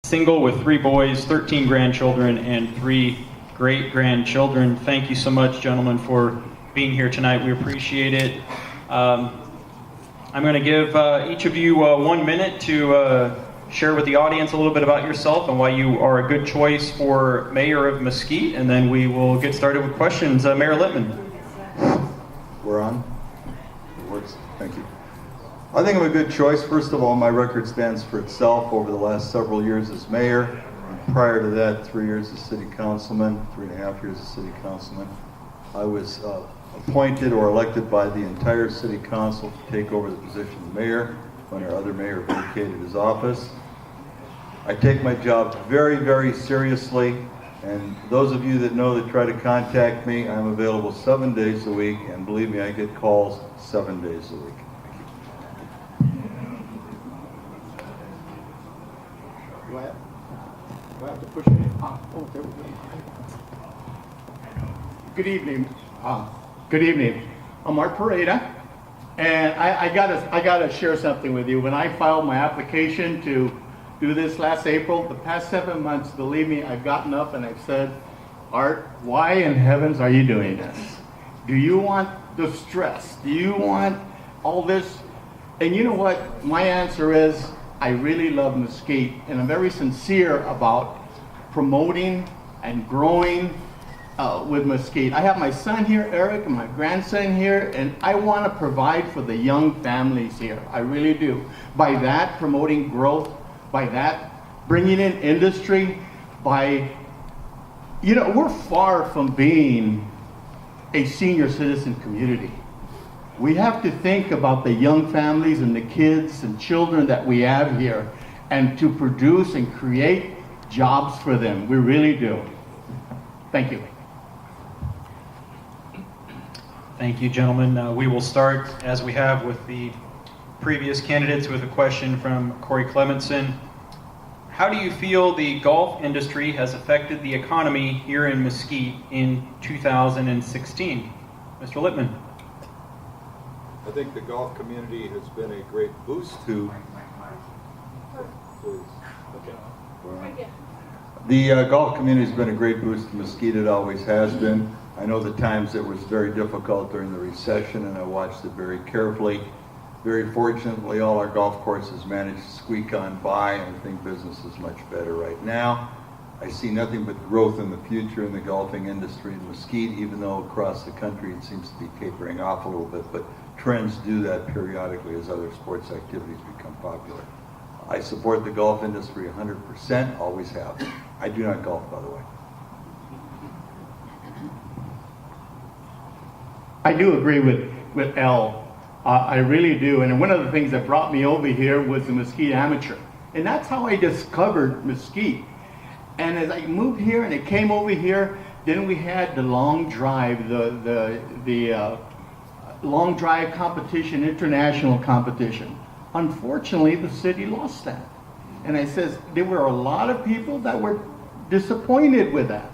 single with 3 boys, 13 grandchildren, and 3 great-grandchildren. Thank you so much, gentlemen, for being here tonight. We appreciate it. I'm going to give each of you 1 minute to share with the audience a little bit about yourself and why you are a good choice for mayor of Mesquite, and then we will get started with questions. Mayor Littman. We're on? It works. Thank you. I think I'm a good choice. First of all, my record stands for itself over the last several years as mayor. Prior to that, 3 years as city councilman, 3.5 years as city councilman. I was appointed or elected by the entire city council to take over the position of mayor when our other mayor vacated his office. I take my job very, very seriously, and those of you that know that try to contact me, I'm available 7 days a week, and believe me, I get calls 7 days a week. Do I have to push it? Oh, there we go. Good evening. Good evening. I'm Mark Pareda, and I gotta share something with you. When I filed my application to do this last April, the past 7 months, believe me, I've gotten up and I've said, Art, why in heavens are you doing this? Do you want the stress? Do you want all this? And you know what? My answer is, I really love Mesquite, and I'm very sincere about promoting and growing with Mesquite. I have my son here, Eric, and my grandson here, and I want to provide for the young families here. I really do. By that, promoting growth, by that, bringing in industry, by, you know, we're far from being a senior citizen community. We have to think about the young families and the kids and children that we have here and to produce and create jobs for them. We really do. Thank you. Thank you, gentlemen. We will start, as we have with the previous candidates, with a question from Corey Clementson. How do you feel the golf industry has affected the economy here in Mesquite in 2016? Mr. Littman. I think the golf community has been a great boost to. Please. Okay. The golf community has been a great boost to Mesquite. It always has been. I know the times it was very difficult during the recession, and I watched it very carefully. Very fortunately, all our golf courses managed to squeak on by, and I think business is much better right now. I see nothing but growth in the future in the golfing industry in Mesquite, even though across the country it seems to be tapering off a little bit, but trends do that periodically as other sports activities become popular. I support the golf industry 100%, always have. I do not golf, by the way. I do agree with Al. I really do. And one of the things that brought me over here was the Mesquite Amateur. And that's how I discovered Mesquite. And as I moved here and I came over here, then we had the long drive, the long drive competition, international competition. Unfortunately, the city lost that. And I says, there were a lot of people that were disappointed with that.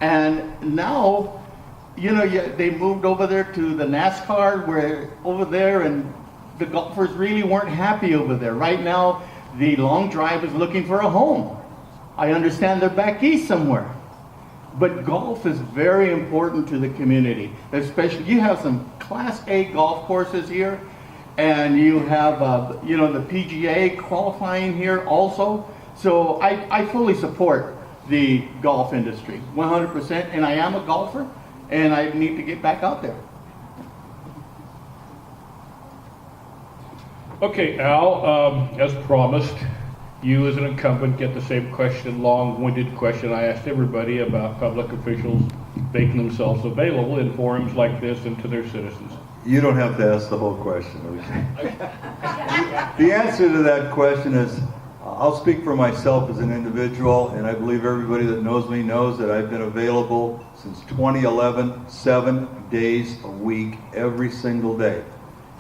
And now, you know, they moved over there to the NASCAR, where over there, and the golfers really weren't happy over there. Right now, the long drive is looking for a home. I understand they're back east somewhere. But golf is very important to the community. Especially, you have some Class A golf courses here, and you have, you know, the PGA qualifying here also. So I fully support the golf industry, 100%, and I am a golfer, and I need to get back out there. Okay, Al, as promised, you as an incumbent get the same question, long-winded question I asked everybody about public officials making themselves available in forums like this and to their citizens. You don't have to ask the whole question, okay? The answer to that question is, I'll speak for myself as an individual, and I believe everybody that knows me knows that I've been available since 2011, 7 days a week, every single day.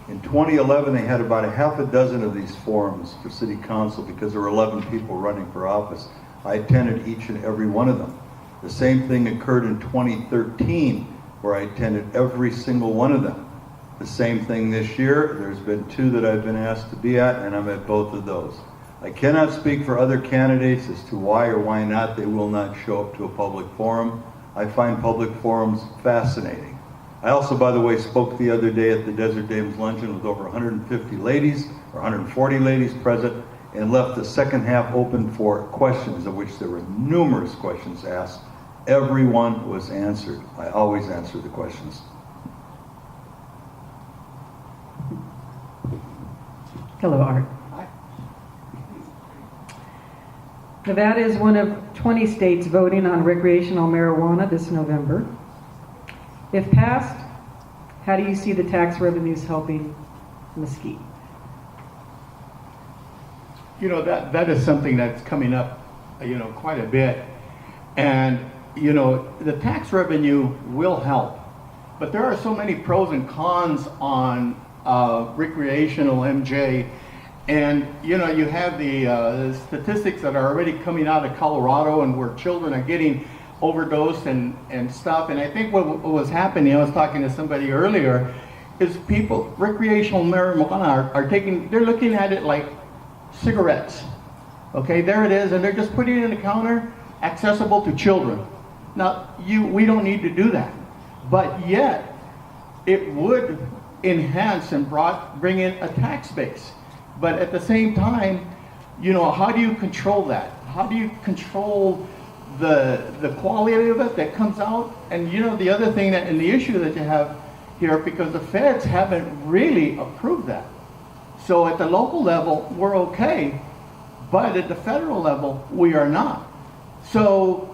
In 2011, they had about a half a dozen of these forums for city council because there were 11 people running for office. I attended each and every one of them. The same thing occurred in 2013, where I attended every single one of them. The same thing this year. There's been 2 that I've been asked to be at, and I'm at both of those. I cannot speak for other candidates as to why or why not they will not show up to a public forum. I find public forums fascinating. I also, by the way, spoke the other day at the Desert Dames Luncheon with over 150 ladies, or 140 ladies present, and left the second half open for questions, of which there were numerous questions asked. Everyone was answered. I always answer the questions. Hello, Art. Nevada is one of 20 states voting on recreational marijuana this November. If passed, how do you see the tax revenues helping Mesquite? You know, that is something that's coming up, quite a bit. And, the tax revenue will help. But there are so many pros and cons on recreational MJ. And, you have the statistics that are already coming out of Colorado and where children are getting overdosed and stuff. And I think what was happening, I was talking to somebody earlier, is people, recreational marijuana they're looking at it like cigarettes. Okay, there it is, and they're just putting it in the counter, accessible to children. Now, we don't need to do that. But yet, it would enhance and bring in a tax base. But at the same time, how do you control that? How do you control the quality of it that comes out? And the other thing and the issue that you have here, because the feds haven't really approved that. So at the local level, we're okay, but at the federal level, we are not. So,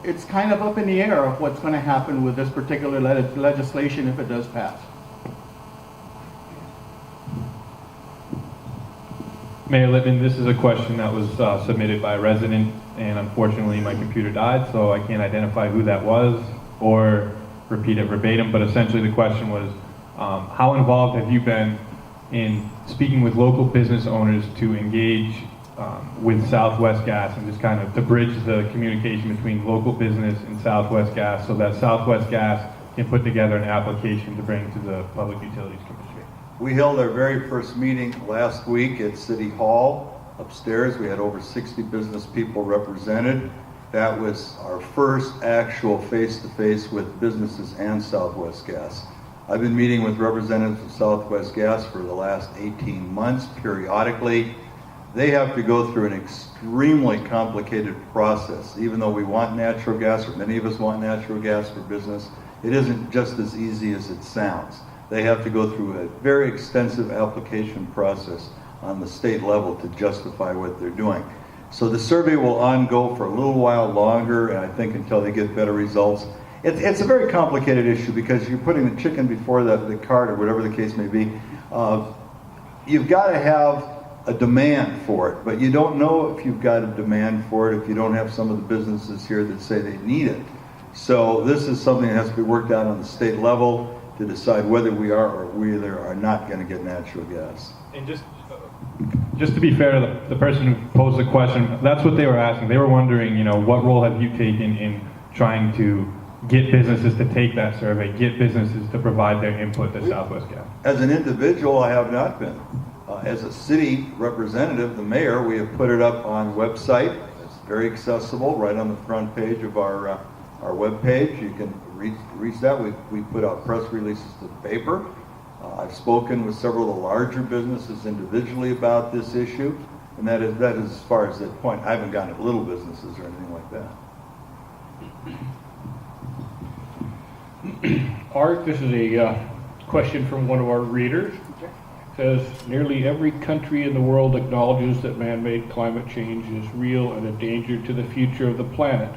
it's kind of up in the air of what's going to happen with this particular legislation if it does pass. Mayor Lippman, this is a question that was submitted by a resident, and unfortunately my computer died, so I can't identify who that was or repeat it verbatim, but essentially the question was, how involved have you been in speaking with local business owners to engage with Southwest Gas and just kind of to bridge the communication between local business and Southwest Gas so that Southwest Gas can put together an application to bring to the Public Utilities Commission? We held our very first meeting last week at City Hall upstairs. We had over 60 business people represented. That was our first actual face-to-face with businesses and Southwest Gas. I've been meeting with representatives of Southwest Gas for the last 18 months periodically. They have to go through an extremely complicated process. Even though we want natural gas, or many of us want natural gas for business, it isn't just as easy as it sounds. They have to go through a very extensive application process on the state level to justify what they're doing. So the survey will go for a little while longer, and I think until they get better results. It's a very complicated issue because you're putting the chicken before the cart, or whatever the case may be. You've got to have a demand for it, but you don't know if you've got a demand for it if you don't have some of the businesses here that say they need it. So this is something that has to be worked out on the state level to decide whether we are or we are not going to get natural gas. And just to be fair to the person who posed the question, that's what they were asking. They were wondering, what role have you taken in trying to get businesses to take that survey, get businesses to provide their input to Southwest Gas? As an individual, I have not been. As a city representative, the mayor, we have put it up on website. It's very accessible, right on the front page of our web page. You can reach that. We put out press releases to the paper. I've spoken with several of the larger businesses individually about this issue, and that is as far as that point. I haven't gotten to little businesses or anything like that. Art, this is a question from one of our readers. It says, nearly every country in the world acknowledges that man-made climate change is real and a danger to the future of the planet.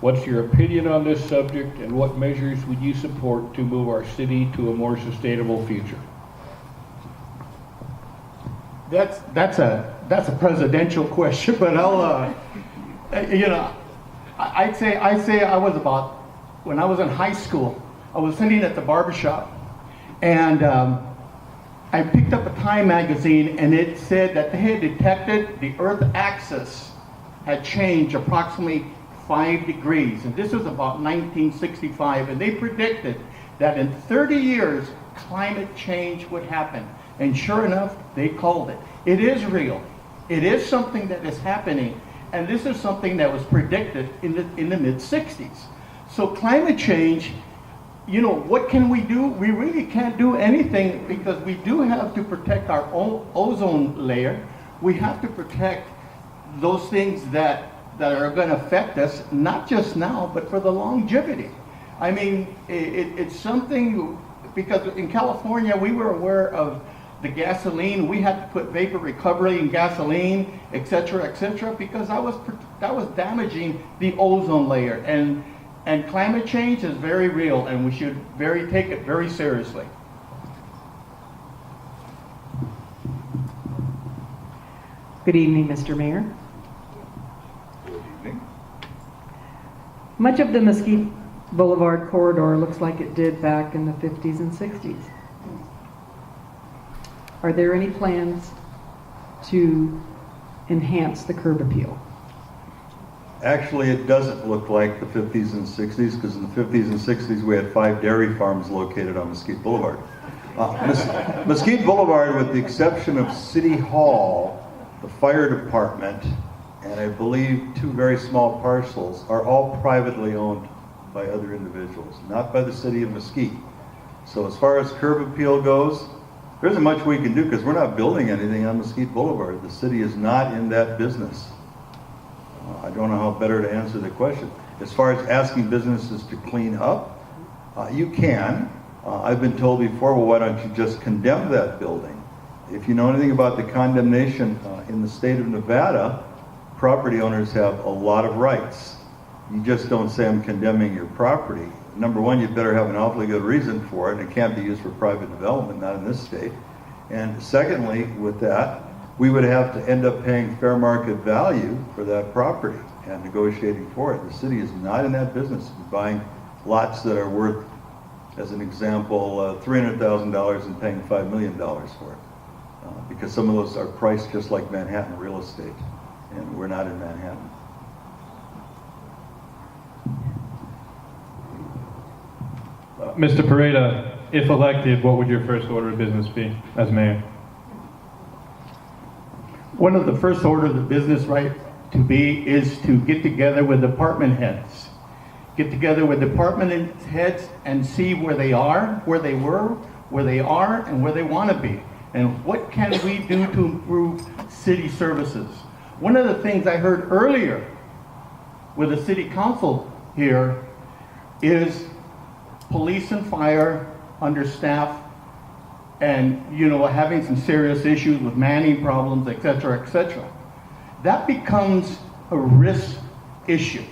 What's your opinion on this subject, and what measures would you support to move our city to a more sustainable future? That's a presidential question, but I'd say I was about, when I was in high school, I was sitting at the barbershop, and I picked up a Time magazine, and it said that they had detected the Earth axis had changed approximately 5 degrees, and this was about 1965, and they predicted that in 30 years climate change would happen, and sure enough, they called it. It is real. It is something that is happening, and this is something that was predicted in the mid-60s. So climate change, you know, what can we do? We really can't do anything because we do have to protect our own ozone layer. We have to protect those things that are going to affect us, not just now, but for the longevity. I mean, it's something, because in California, we were aware of the gasoline. We had to put vapor recovery in gasoline, et cetera, because that was damaging the ozone layer. And climate change is very real, and we should take it very seriously. Good evening, Mr. Mayor. Good evening. Much of the Mesquite Boulevard corridor looks like it did back in the 50s and 60s. Are there any plans to enhance the curb appeal? Actually, it doesn't look like the 50s and 60s, because in the 50s and 60s we had 5 dairy farms located on Mesquite Boulevard. Mesquite Boulevard, with the exception of City Hall, the fire department, and I believe 2 very small parcels, are all privately owned by other individuals, not by the city of Mesquite. So as far as curb appeal goes, there isn't much we can do because we're not building anything on Mesquite Boulevard. The city is not in that business. I don't know how better to answer the question. As far as asking businesses to clean up, you can. I've been told before, well, why don't you just condemn that building? If you know anything about the condemnation in the state of Nevada, property owners have a lot of rights. You just don't say, I'm condemning your property. Number one, you better have an awfully good reason for it, and it can't be used for private development, not in this state. And secondly, with that, we would have to end up paying fair market value for that property and negotiating for it. The city is not in that business of buying lots that are worth, as an example, $300,000 and paying $5 million for it. Because some of those are priced just like Manhattan real estate, and we're not in Manhattan. Mr. Pareda, if elected, what would your first order of business be as mayor? One of the first order of the business right to be is to get together with department heads. Get together with department heads and see where they are, where they were, where they are, and where they want to be. And what can we do to improve city services? One of the things I heard earlier with the city council here is police and fire understaffed, and having some serious issues with manning problems, et cetera. That becomes a risk issue.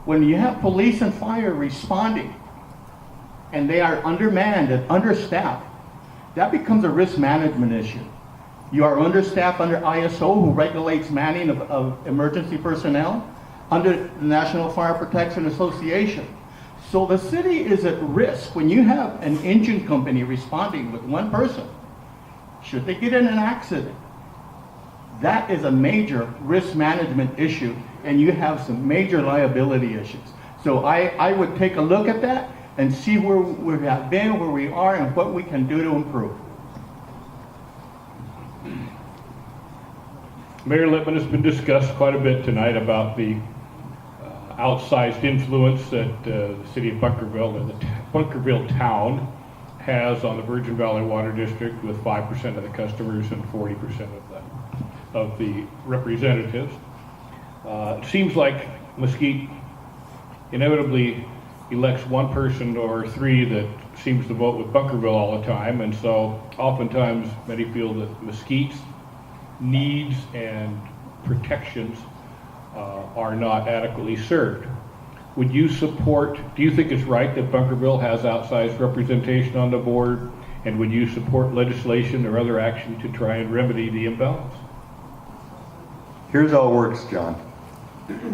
When you have police and fire responding and they are undermanned and understaffed, that becomes a risk management issue. You are understaffed under ISO, who regulates manning of emergency personnel, under the National Fire Protection Association. So the city is at risk when you have an engine company responding with one person. Should they get in an accident, that is a major risk management issue, and you have some major liability issues. So I would take a look at that and see where we have been, where we are, and what we can do to improve. Mayor Lippman, has been discussed quite a bit tonight about the outsized influence that the city of Bunkerville and the Bunkerville town has on the Virgin Valley Water District, with 5% of the customers and 40% of the representatives. It seems like Mesquite inevitably elects one person or 3 that seems to vote with Bunkerville all the time, and so oftentimes many feel that Mesquite's needs and protections are not adequately served. Would you support, do you think it's right that Bunkerville has outsized representation on the board, and would you support legislation or other action to try and remedy the imbalance? Here's how it works, John.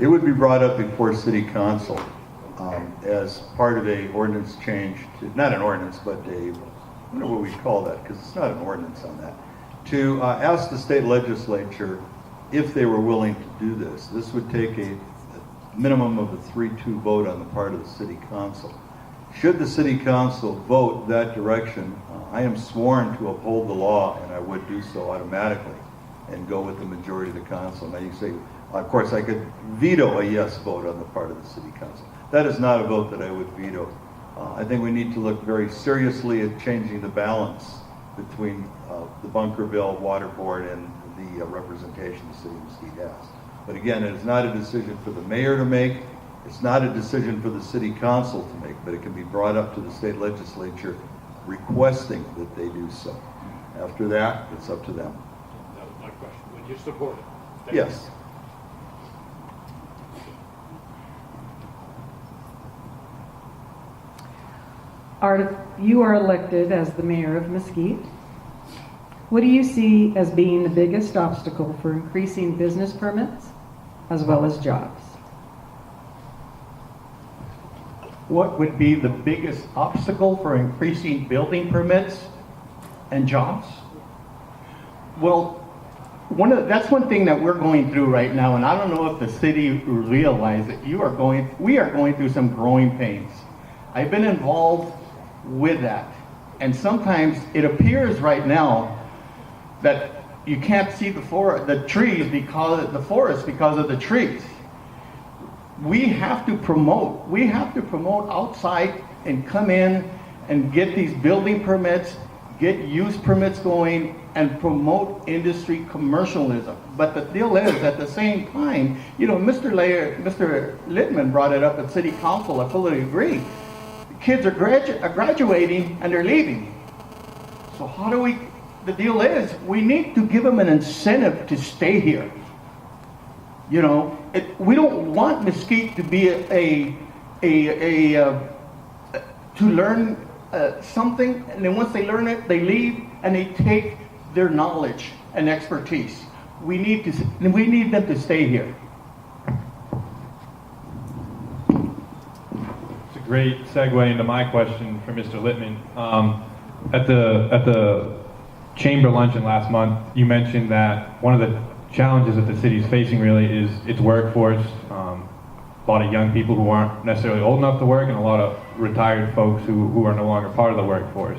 It would be brought up before City Council as part of a ordinance change, not an ordinance, but I don't know what we call that, because it's not an ordinance on that, to ask the state legislature if they were willing to do this. This would take a minimum of a 3-2 vote on the part of the City Council. Should the City Council vote that direction, I am sworn to uphold the law, and I would do so automatically. and go with the majority of the council. Now you say, of course, I could veto a yes vote on the part of the city council. That is not a vote that I would veto. I think we need to look very seriously at changing the balance between the Bunkerville Water Board and the representation the city of Mesquite has. But again, it is not a decision for the mayor to make. It's not a decision for the city council to make, but it can be brought up to the state legislature requesting that they do so. After that, it's up to them. That was my question. Would you support it? Thank you. Yes. You are elected as the mayor of Mesquite. What do you see as being the biggest obstacle for increasing business permits as well as jobs? What would be the biggest obstacle for increasing building permits and jobs? Well, that's one thing that we're going through right now, and I don't know if the city realizes it. We are going through some growing pains. I've been involved with that, and sometimes it appears right now that you can't see the forest because of the trees. We have to promote outside and come in and get these building permits, get use permits going, and promote industry commercialism. But the deal is, at the same time, Mr. Littman brought it up at City Council. I fully agree. Kids are graduating and they're leaving. So the deal is, we need to give them an incentive to stay here. We don't want Mesquite to be to learn something, and then once they learn it, they leave and they take their knowledge and expertise. We need them to stay here. It's a great segue into my question for Mr. Littman. At the chamber luncheon last month, you mentioned that one of the challenges that the city is facing really is its workforce. A lot of young people who aren't necessarily old enough to work, and a lot of retired folks who are no longer part of the workforce.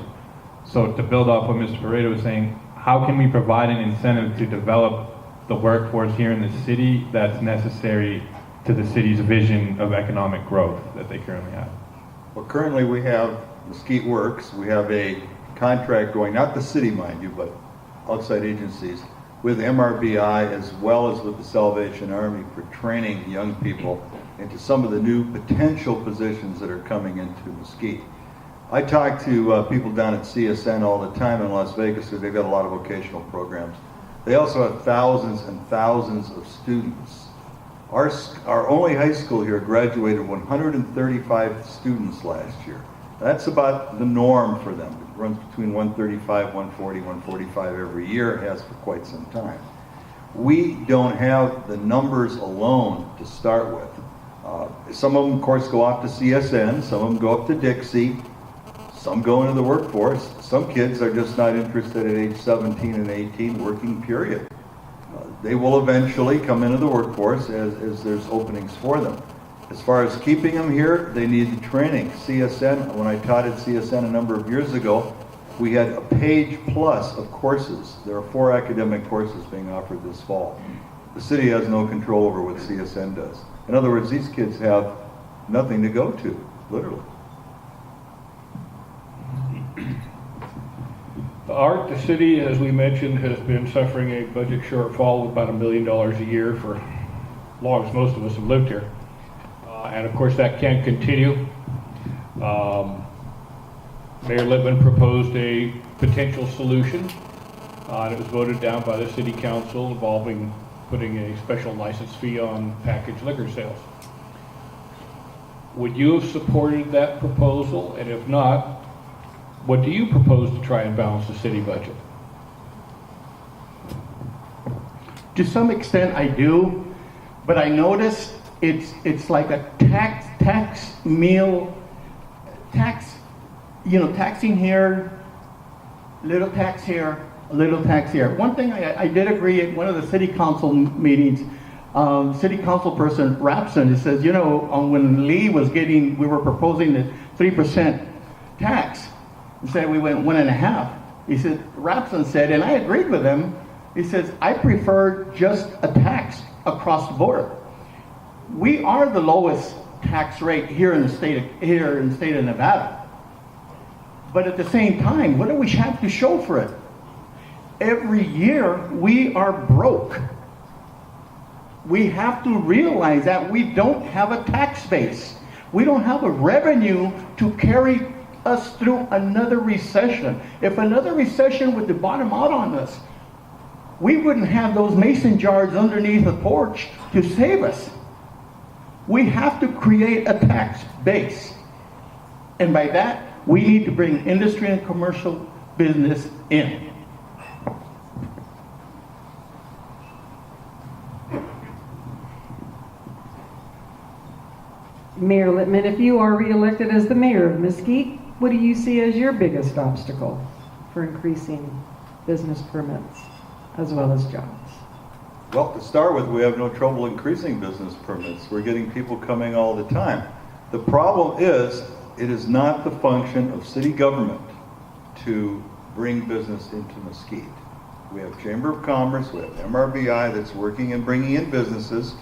So to build off what Mr. Pareto was saying, how can we provide an incentive to develop the workforce here in the city that's necessary to the city's vision of economic growth that they currently have? Well, currently we have Mesquite Works. We have a contract going, not the city, mind you, but outside agencies, with MRBI as well as with the Salvation Army for training young people into some of the new potential positions that are coming into Mesquite. I talk to people down at CSN all the time in Las Vegas because they've got a lot of vocational programs. They also have thousands and thousands of students. Our only high school here graduated 135 students last year. That's about the norm for them. It runs between 135, 140, 145 every year. It has for quite some time. We don't have the numbers alone to start with. Some of them, of course, go off to CSN. Some of them go up to Dixie. Some go into the workforce. Some kids are just not interested at age 17 and 18 working, period. They will eventually come into the workforce as there's openings for them. As far as keeping them here, they need the training. CSN, when I taught at CSN a number of years ago, we had a page plus of courses. There are 4 academic courses being offered this fall. The city has no control over what CSN does. In other words, these kids have nothing to go to, literally. The city, as we mentioned, has been suffering a budget shortfall of about $1 million a year for as long as most of us have lived here. And of course that can't continue. Mayor Littman proposed a potential solution, and it was voted down by the city council involving putting a special license fee on packaged liquor sales. Would you have supported that proposal? And if not, what do you propose to try and balance the city budget? To some extent I do, but I noticed it's like a taxing here, little tax here, a little tax here. One thing I did agree at one of the city council meetings, city council person Rapson, he says, when Lee was we were proposing the 3% tax, he said we went 1.5. He said, Rapson said, and I agreed with him, He says, I prefer just a tax across the board. We are the lowest tax rate here in the state of Nevada. But at the same time, what do we have to show for it? Every year we are broke. We have to realize that we don't have a tax base. We don't have a revenue to carry us through another recession. If another recession were to bottom out on us, we wouldn't have those mason jars underneath the porch to save us. We have to create a tax base. And by that, we need to bring industry and commercial business in. Mayor Littman, if you are reelected as the mayor of Mesquite, what do you see as your biggest obstacle for increasing business permits as well as jobs? Well, to start with, we have no trouble increasing business permits. We're getting people coming all the time. The problem is, it is not the function of city government to bring business into Mesquite. We have Chamber of Commerce, we have MRBI that's working and bringing in businesses.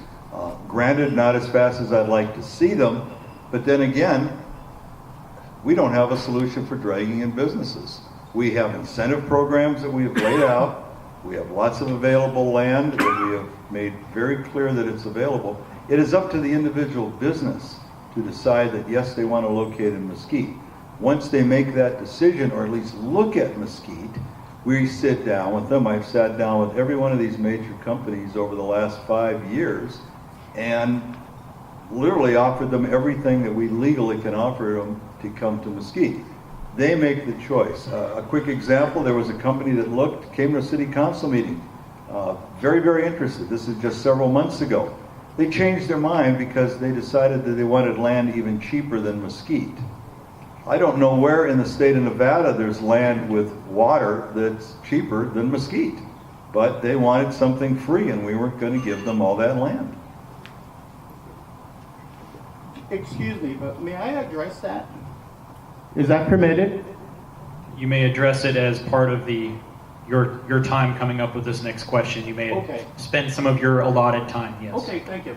Granted, not as fast as I'd like to see them, but then again, we don't have a solution for dragging in businesses. We have incentive programs that we have laid out. We have lots of available land that we have made very clear that it's available. It is up to the individual business to decide that yes, they want to locate in Mesquite. Once they make that decision, or at least look at Mesquite, we sit down with them. I've sat down with every one of these major companies over the last 5 years and literally offered them everything that we legally can offer them to come to Mesquite. They make the choice. A quick example, there was a company that came to a city council meeting, very, very interested. This is just several months ago. They changed their mind because they decided that they wanted land even cheaper than Mesquite. I don't know where in the state of Nevada there's land with water that's cheaper than Mesquite, but they wanted something free and we weren't going to give them all that land. Excuse me, but may I address that? Is that permitted? You may address it as part of your time coming up with this next question. You may Okay. spend some of your allotted time, yes. Okay, thank you.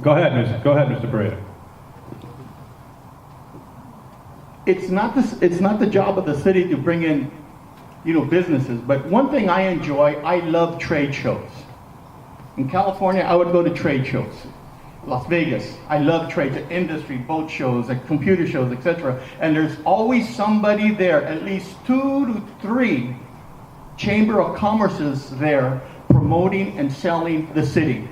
Go ahead, Mr. Pereira. It's not the job of the city to bring in, businesses. But one thing I enjoy, I love trade shows. In California, I would go to trade shows. Las Vegas, I love trade, the industry, boat shows, like computer shows, etc. And there's always somebody there, at least 2 to 3 Chamber of Commerce's there promoting and selling the city.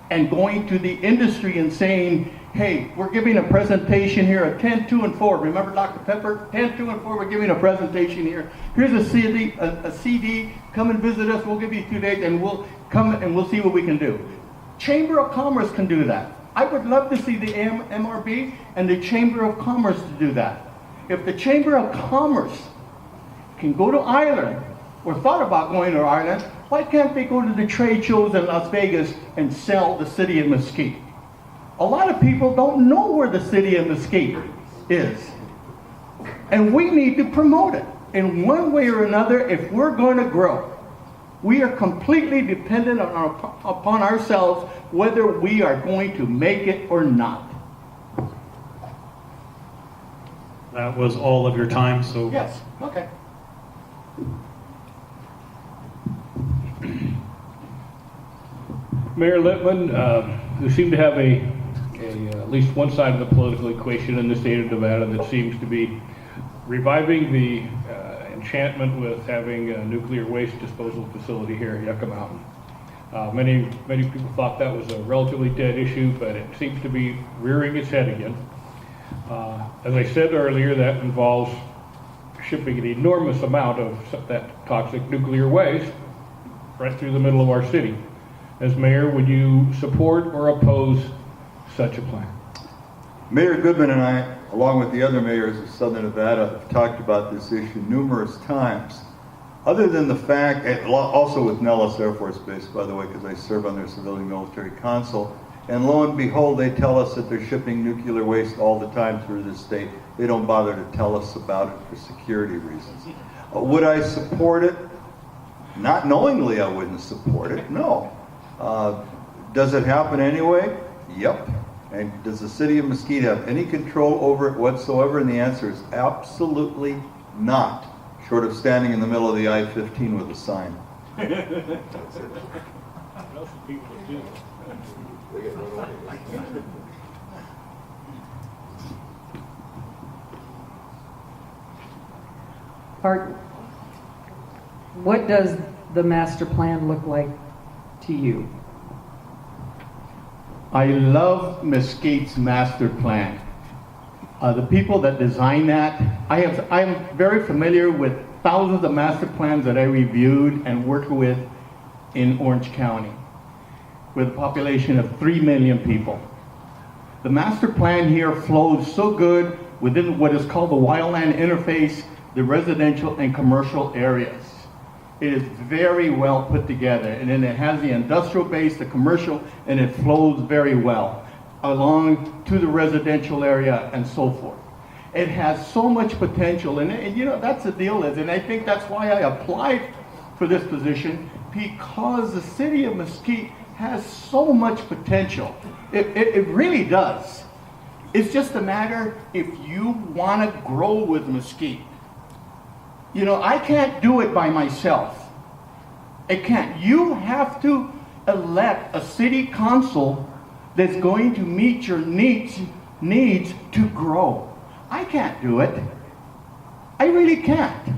And going to the industry and saying, hey, we're giving a presentation here at 10, 2, and 4. Remember Dr. Pepper? 10, 2, and 4, we're giving a presentation here. Here's a CD, come and visit us, we'll give you 2 days, and we'll come and we'll see what we can do. Chamber of Commerce can do that. I would love to see the MRB and the Chamber of Commerce to do that. If the Chamber of Commerce can go to Ireland, or thought about going to Ireland, why can't they go to the trade shows in Las Vegas and sell the city of Mesquite? A lot of people don't know where the city of Mesquite is. And we need to promote it in one way or another if we're going to grow. We are completely dependent upon ourselves whether we are going to make it or not. That was all of your time, so Yes, okay. Mayor Littman, you seem to have at least one side of the political equation in the state of Nevada that seems to be reviving the enchantment with having a nuclear waste disposal facility here at Yucca Mountain. Many people thought that was a relatively dead issue, but it seems to be rearing its head again. As I said earlier, that involves shipping an enormous amount of that toxic nuclear waste right through the middle of our city. As mayor, would you support or oppose such a plan? Mayor Goodman and I, along with the other mayors of Southern Nevada, have talked about this issue numerous times. Other than the fact, and also with Nellis Air Force Base, by the way, because I serve on their Civilian Military Council, and lo and behold, they tell us that they're shipping nuclear waste all the time through this state. They don't bother to tell us about it for security reasons. Would I support it? Not knowingly I wouldn't support it, no. Does it happen anyway? Yep. And does the city of Mesquite have any control over it whatsoever? And the answer is absolutely not, short of standing in the middle of the I-15 with a sign. Art, what does the master plan look like to you? I love Mesquite's master plan. The people that designed that, I'm very familiar with thousands of master plans that I reviewed and worked with in Orange County, with a population of 3 million people. The master plan here flows so good within what is called the wildland interface, the residential and commercial areas. It is very well put together, and then it has the industrial base, the commercial, and it flows very well along to the residential area and so forth. It has so much potential, and you know, that's the deal is, and I think that's why I applied for this position, because the city of Mesquite has so much potential. It really does. It's just a matter if you want to grow with Mesquite. You know, I can't do it by myself. I can't. You have to elect a city council that's going to meet your needs to grow. I can't do it. I really can't.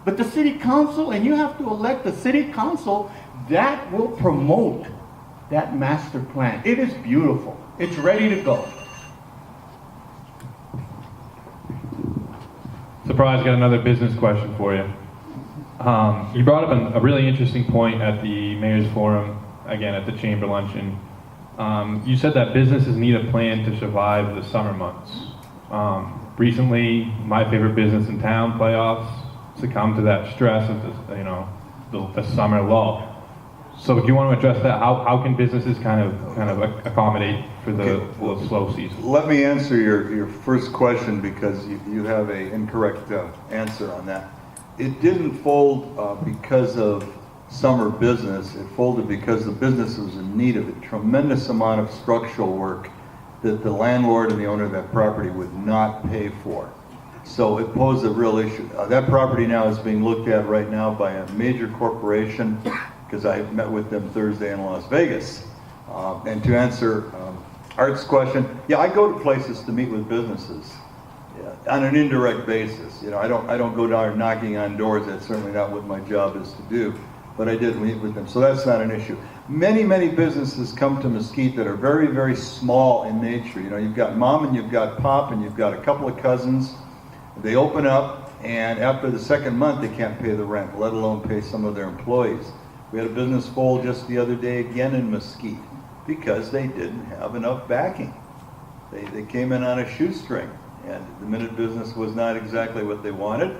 But the city council, and you have to elect the city council that will promote that master plan. It is beautiful. It's ready to go. Surprise, got another business question for you. You brought up a really interesting point at the Mayor's Forum, again at the Chamber Luncheon. You said that businesses need a plan to survive the summer months. Recently, my favorite business in town, Playoffs, succumbed to that stress of the summer lull. So do you want to address that? How can businesses kind of accommodate for the slow season? Let me answer your first question, because you have an incorrect answer on that. It didn't fold because of summer business. It folded because the business was in need of a tremendous amount of structural work that the landlord and the owner of that property would not pay for. So it posed a real issue. That property now is being looked at right now by a major corporation, because I met with them Thursday in Las Vegas. And to answer Art's question, yeah, I go to places to meet with businesses on an indirect basis. You know, I don't go down knocking on doors. That's certainly not what my job is to do. But I did meet with them, so that's not an issue. Many businesses come to Mesquite that are very, very small in nature. You know, you've got mom and you've got pop and you've got a couple of cousins. They open up, and after the second month, they can't pay the rent, let alone pay some of their employees. We had a business fold just the other day again in Mesquite because they didn't have enough backing. They came in on a shoestring, and the minute business was not exactly what they wanted,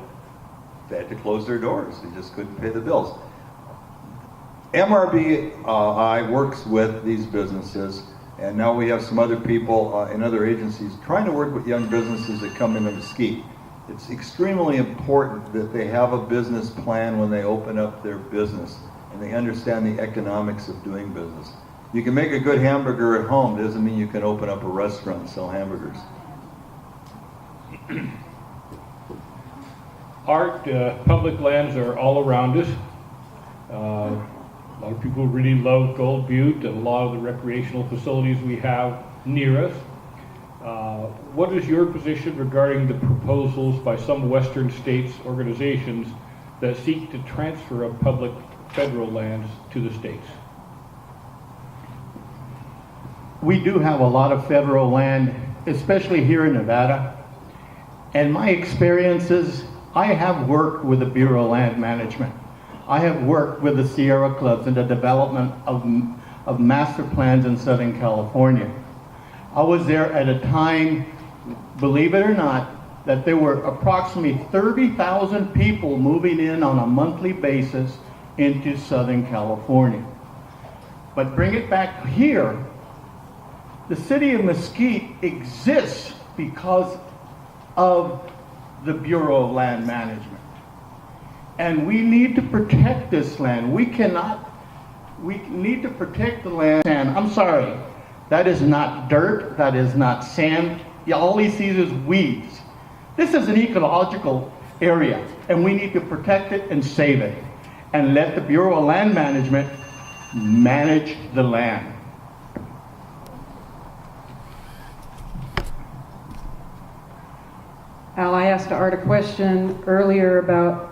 they had to close their doors. They just couldn't pay the bills. MRBI works with these businesses, and now we have some other people in other agencies trying to work with young businesses that come into Mesquite. It's extremely important that they have a business plan when they open up their business, and they understand the economics of doing business. You can make a good hamburger at home, doesn't mean you can open up a restaurant and sell hamburgers. Art, public lands are all around us. A lot of people really love Gold Butte and a lot of the recreational facilities we have near us. What is your position regarding the proposals by some Western states organizations that seek to transfer of public federal lands to the states? We do have a lot of federal land, especially here in Nevada. And my experiences, I have worked with the Bureau of Land Management. I have worked with the Sierra Clubs in the development of master plans in Southern California. I was there at a time, believe it or not, that there were approximately 30,000 people moving in on a monthly basis into Southern California. But bring it back here, the city of Mesquite exists because of the Bureau of Land Management. And we need to protect this land. We need to protect the land. And I'm sorry, that is not dirt, that is not sand. All he sees is weeds. This is an ecological area, and we need to protect it and save it. And let the Bureau of Land Management manage the land. Al, I asked Art a question earlier about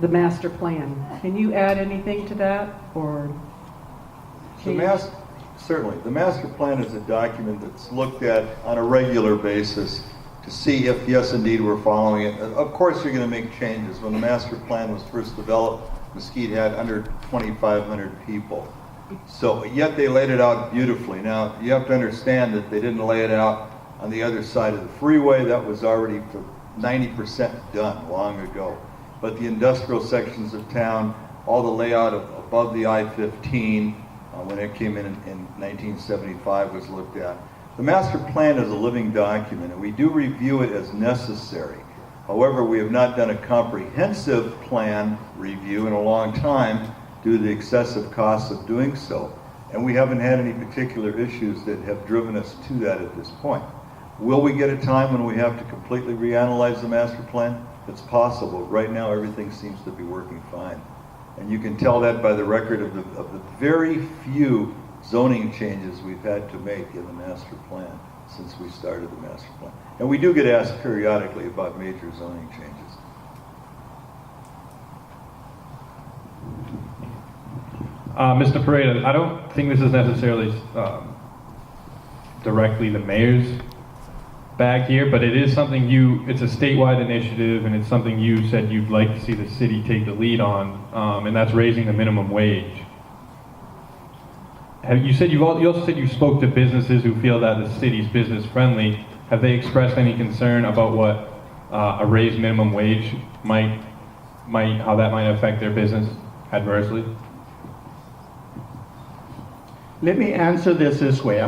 the master plan. Can you add anything to that, or change? Certainly. The master plan is a document that's looked at on a regular basis to see if, yes, indeed, we're following it. Of course, you're going to make changes. When the master plan was first developed, Mesquite had under 2,500 people. So, yet they laid it out beautifully. Now, you have to understand that they didn't lay it out on the other side of the freeway. That was already for 90% done long ago. But the industrial sections of town, all the layout above the I-15, when it came in 1975, was looked at. The master plan is a living document, and we do review it as necessary. However, we have not done a comprehensive plan review in a long time due to the excessive costs of doing so. And we haven't had any particular issues that have driven us to that at this point. Will we get a time when we have to completely reanalyze the master plan? It's possible. Right now, everything seems to be working fine. And you can tell that by the record of the very few zoning changes we've had to make in the master plan since we started the master plan. And we do get asked periodically about major zoning changes. Mr. Pereira, I don't think this is necessarily directly the mayor's bag here, but it is something it's a statewide initiative, and it's something you said you'd like to see the city take the lead on, and that's raising the minimum wage. You also said you spoke to businesses who feel that the city's business friendly. Have they expressed any concern about what a raised minimum wage how that might affect their business adversely? Let me answer this way.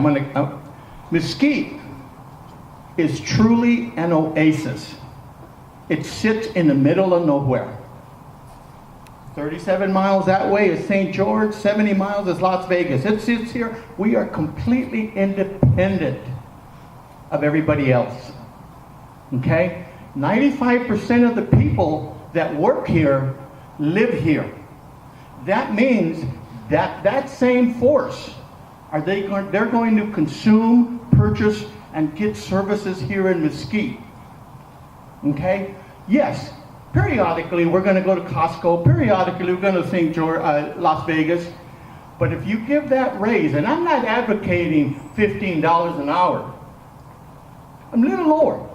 Mesquite is truly an oasis. It sits in the middle of nowhere. 37 miles that way is St. George, 70 miles is Las Vegas. It sits here. We are completely independent of everybody else. Okay? 95% of the people that work here live here. That means that same force, they're going to consume, purchase, and get services here in Mesquite. Okay? Yes, periodically we're going to go to Costco, periodically we're going to St. George, Las Vegas. But if you give that raise, and I'm not advocating $15 an hour, I'm a little lower.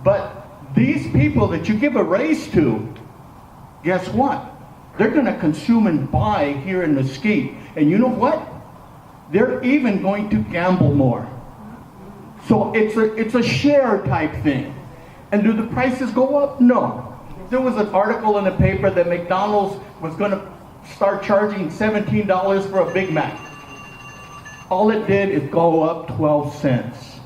But these people that you give a raise to, guess what? They're going to consume and buy here in Mesquite. And you know what? They're even going to gamble more. So it's a share type thing. And do the prices go up? No. There was an article in the paper that McDonald's was going to start charging $17 for a Big Mac. All it did is go up 12 cents.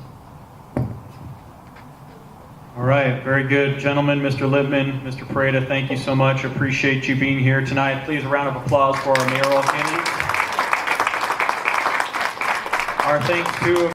All right, very good. Gentlemen, Mr. Lippman, Mr. Pereira, thank you so much. Appreciate you being here tonight. Please, a round of applause for our mayoral candidates. Our thanks to